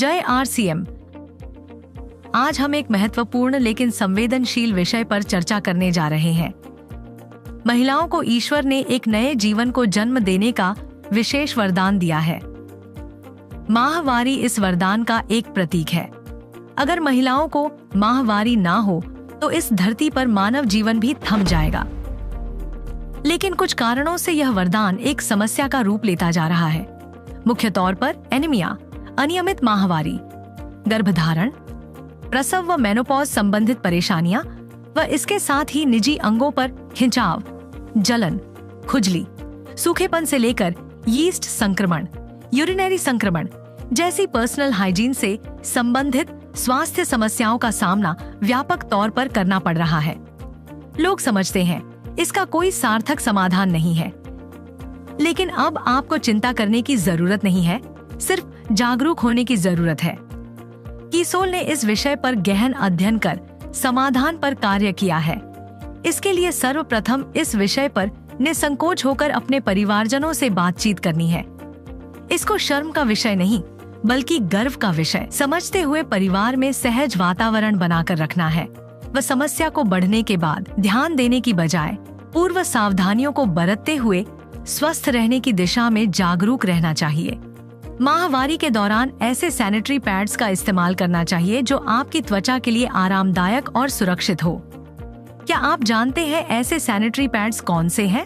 जय RCM। आज हम एक महत्वपूर्ण लेकिन संवेदनशील विषय पर चर्चा करने जा रहे हैं। महिलाओं को ईश्वर ने एक नए जीवन को जन्म देने का विशेष वरदान दिया है। माहवारी इस वरदान का एक प्रतीक है। अगर महिलाओं को माहवारी ना हो तो इस धरती पर मानव जीवन भी थम जाएगा। लेकिन कुछ कारणों से यह वरदान एक समस्या का रूप लेता जा रहा है। मुख्य तौर पर एनीमिया, अनियमित माहवारी, गर्भधारण, प्रसव व मेनोपॉज संबंधित परेशानियां व इसके साथ ही निजी अंगों पर खिंचाव, जलन, खुजली, सूखेपन से लेकर यीस्ट संक्रमण, यूरिनरी संक्रमण जैसी पर्सनल हाइजीन से संबंधित स्वास्थ्य समस्याओं का सामना व्यापक तौर पर करना पड़ रहा है। लोग समझते हैं इसका कोई सार्थक समाधान नहीं है, लेकिन अब आपको चिंता करने की जरूरत नहीं है, सिर्फ जागरूक होने की जरूरत है। कीसोल ने इस विषय पर गहन अध्ययन कर समाधान पर कार्य किया है। इसके लिए सर्वप्रथम इस विषय पर निसंकोच होकर अपने परिवारजनों से बातचीत करनी है। इसको शर्म का विषय नहीं बल्कि गर्व का विषय समझते हुए परिवार में सहज वातावरण बनाकर रखना है व समस्या को बढ़ने के बाद ध्यान देने की बजाय पूर्व सावधानियों को बरतते हुए स्वस्थ रहने की दिशा में जागरूक रहना चाहिए। माहवारी के दौरान ऐसे सैनिटरी पैड्स का इस्तेमाल करना चाहिए जो आपकी त्वचा के लिए आरामदायक और सुरक्षित हो। क्या आप जानते हैं ऐसे सैनिटरी पैड्स कौन से हैं?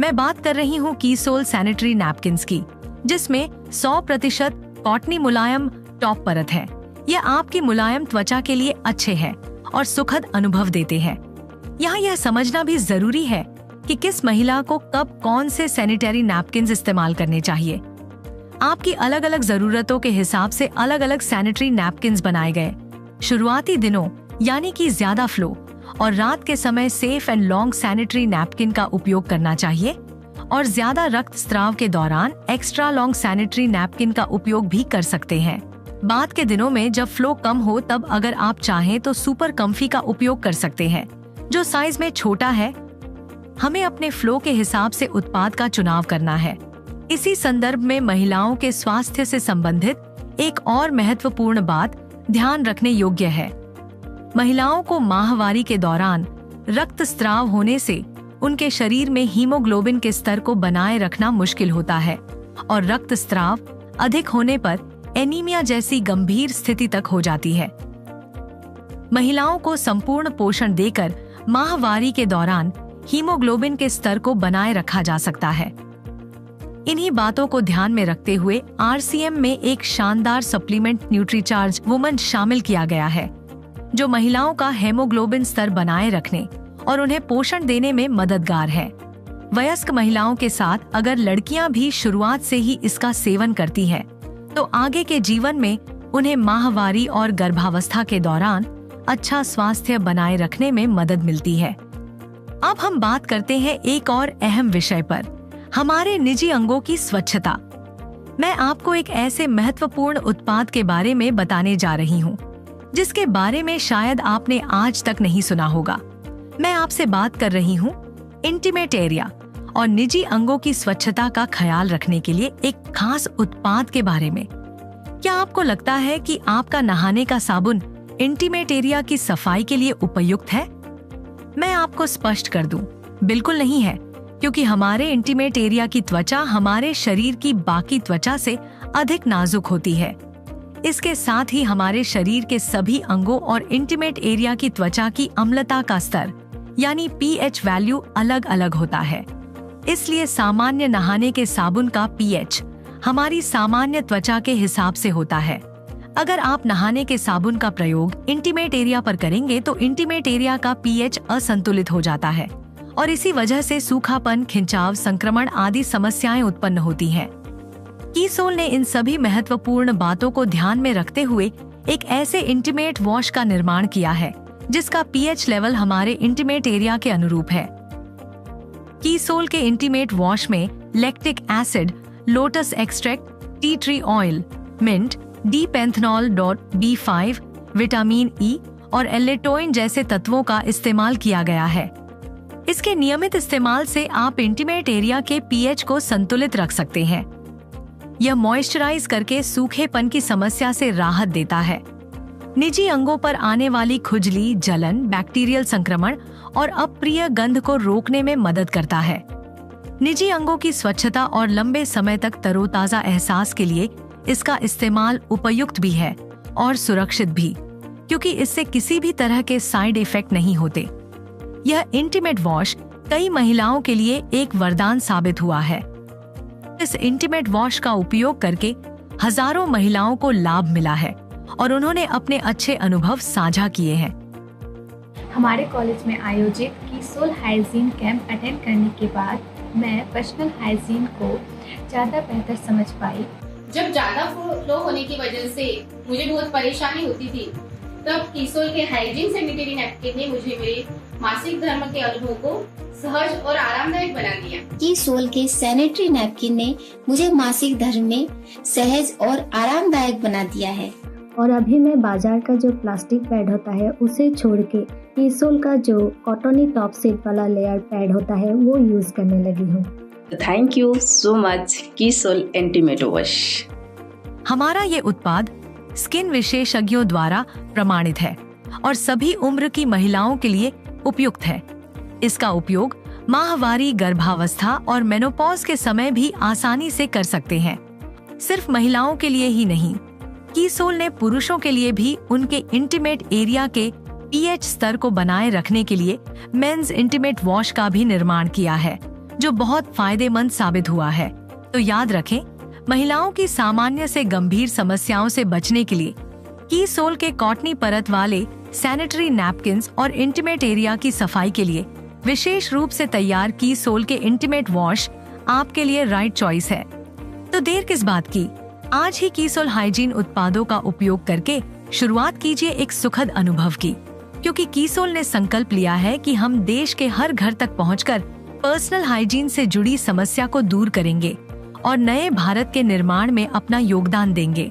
मैं बात कर रही हूँ कीसोल सैनिटरी नैपकिन्स की, जिसमें 100% कॉटनी मुलायम टॉप परत है। यह आपकी मुलायम त्वचा के लिए अच्छे हैं और सुखद अनुभव देते हैं। यहाँ यह समझना भी जरूरी है कि किस महिला को कब कौन से सैनिटरी नैपकिन्स इस्तेमाल करने चाहिए। आपकी अलग अलग जरूरतों के हिसाब से अलग अलग सैनिटरी नैपकिन्स बनाए गए। शुरुआती दिनों यानी कि ज्यादा फ्लो और रात के समय safe and long sanitary napkin का उपयोग करना चाहिए और ज्यादा रक्तस्राव के दौरान एक्स्ट्रा लॉन्ग सैनिटरी नैपकिन का उपयोग भी कर सकते हैं। बाद के दिनों में जब फ्लो कम हो तब अगर आप चाहें तो सुपर कम्फी का उपयोग कर सकते हैं, जो साइज में छोटा है। हमें अपने फ्लो के हिसाब से उत्पाद का चुनाव करना है। इसी संदर्भ में महिलाओं के स्वास्थ्य से संबंधित एक और महत्वपूर्ण बात ध्यान रखने योग्य है। महिलाओं को माहवारी के दौरान रक्तस्राव होने से उनके शरीर में हीमोग्लोबिन के स्तर को बनाए रखना मुश्किल होता है और रक्तस्राव अधिक होने पर एनीमिया जैसी गंभीर स्थिति तक हो जाती है। महिलाओं को संपूर्ण पोषण देकर माहवारी के दौरान हीमोग्लोबिन के स्तर को बनाए रखा जा सकता है। इन्हीं बातों को ध्यान में रखते हुए RCM में एक शानदार सप्लीमेंट न्यूट्रीचार्ज वुमन शामिल किया गया है, जो महिलाओं का हेमोग्लोबिन स्तर बनाए रखने और उन्हें पोषण देने में मददगार है। वयस्क महिलाओं के साथ अगर लड़कियां भी शुरुआत से ही इसका सेवन करती हैं, तो आगे के जीवन में उन्हें माहवारी और गर्भावस्था के दौरान अच्छा स्वास्थ्य बनाए रखने में मदद मिलती है। अब हम बात करते हैं एक और अहम विषय पर, हमारे निजी अंगों की स्वच्छता। मैं आपको एक ऐसे महत्वपूर्ण उत्पाद के बारे में बताने जा रही हूँ, जिसके बारे में शायद आपने आज तक नहीं सुना होगा। मैं आपसे बात कर रही हूँ इंटीमेट एरिया और निजी अंगों की स्वच्छता का ख्याल रखने के लिए एक खास उत्पाद के बारे में। क्या आपको लगता है कि आपका नहाने का साबुन इंटीमेट एरिया की सफाई के लिए उपयुक्त है? मैं आपको स्पष्ट कर दूं, बिल्कुल नहीं है, क्योंकि हमारे इंटीमेट एरिया की त्वचा हमारे शरीर की बाकी त्वचा से अधिक नाजुक होती है। इसके साथ ही हमारे शरीर के सभी अंगों और इंटीमेट एरिया की त्वचा की अम्लता का स्तर यानी pH वैल्यू अलग अलग होता है। इसलिए सामान्य नहाने के साबुन का pH हमारी सामान्य त्वचा के हिसाब से होता है। अगर आप नहाने के साबुन का प्रयोग इंटीमेट एरिया पर करेंगे तो इंटीमेट एरिया का pH असंतुलित हो जाता है और इसी वजह से सूखापन, खिंचाव, संक्रमण आदि समस्याएं उत्पन्न होती हैं। कीसोल ने इन सभी महत्वपूर्ण बातों को ध्यान में रखते हुए एक ऐसे इंटीमेट वॉश का निर्माण किया है जिसका pH लेवल हमारे इंटीमेट एरिया के अनुरूप है। कीसोल के इंटीमेट वॉश में lactic acid, lotus extract, tea tree oil, mint, D panthenol .B5, vitamin E और एलेटोइन जैसे तत्वों का इस्तेमाल किया गया है। इसके नियमित इस्तेमाल से आप इंटीमेट एरिया के pH को संतुलित रख सकते हैं। यह मॉइस्चराइज करके सूखेपन की समस्या से राहत देता है। निजी अंगों पर आने वाली खुजली, जलन, बैक्टीरियल संक्रमण और अप्रिय गंध को रोकने में मदद करता है। निजी अंगों की स्वच्छता और लंबे समय तक तरोताजा एहसास के लिए इसका इस्तेमाल उपयुक्त भी है और सुरक्षित भी, क्योंकि इससे किसी भी तरह के साइड इफेक्ट नहीं होते। यह इंटीमेट वॉश कई महिलाओं के लिए एक वरदान साबित हुआ है। इस इंटीमेट वॉश का उपयोग करके हजारों महिलाओं को लाभ मिला है और उन्होंने अपने अच्छे अनुभव साझा किए हैं। हमारे कॉलेज में आयोजित कीसोल हाइजीन कैंप अटेंड करने के बाद मैं पर्सनल हाइजीन को ज़्यादा बेहतर समझ पाई। जब ज़्यादा फ्लो होने की वजह से मुझे बहुत परेशानी होती थी, तब कीसोल के हाइजीन सैनिटरी नैपकिन ने मुझे मेरे मासिक धर्म के अनुभव को सहज और आरामदायक बना दिया। कीसोल के सैनिटरी नैपकिन ने मुझे मासिक धर्म में सहज और आरामदायक बना दिया है। और अभी मैं बाजार का जो प्लास्टिक पैड होता है उसे छोड़ के कीसोल का जो कॉटनी टॉप सीट वाला लेयर पैड होता है वो यूज करने लगी हूँ। थैंक यू सो मच कीसोल इंटीमेट वॉश। हमारा ये उत्पाद स्किन विशेषज्ञों द्वारा प्रमाणित है और सभी उम्र की महिलाओं के लिए उपयुक्त है। इसका उपयोग माहवारी, गर्भावस्था और मेनोपॉज के समय भी आसानी से कर सकते हैं। सिर्फ महिलाओं के लिए ही नहीं, कीसोल ने पुरुषों के लिए भी उनके इंटीमेट एरिया के पीएच स्तर को बनाए रखने के लिए मेंस इंटीमेट वॉश का भी निर्माण किया है, जो बहुत फायदेमंद साबित हुआ है। तो याद रखें, महिलाओं की सामान्य से गंभीर समस्याओं से बचने के लिए कीसोल के कॉटनी परत वाले सैनिटरी नैपकिन्स और इंटीमेट एरिया की सफाई के लिए विशेष रूप से तैयार कीसोल के इंटीमेट वॉश आपके लिए राइट चॉइस है। तो देर किस बात की, आज ही कीसोल हाइजीन उत्पादों का उपयोग करके शुरुआत कीजिए एक सुखद अनुभव की, क्योंकि कीसोल ने संकल्प लिया है कि हम देश के हर घर तक पहुंचकर पर्सनल हाइजीन से जुड़ी समस्या को दूर करेंगे और नए भारत के निर्माण में अपना योगदान देंगे।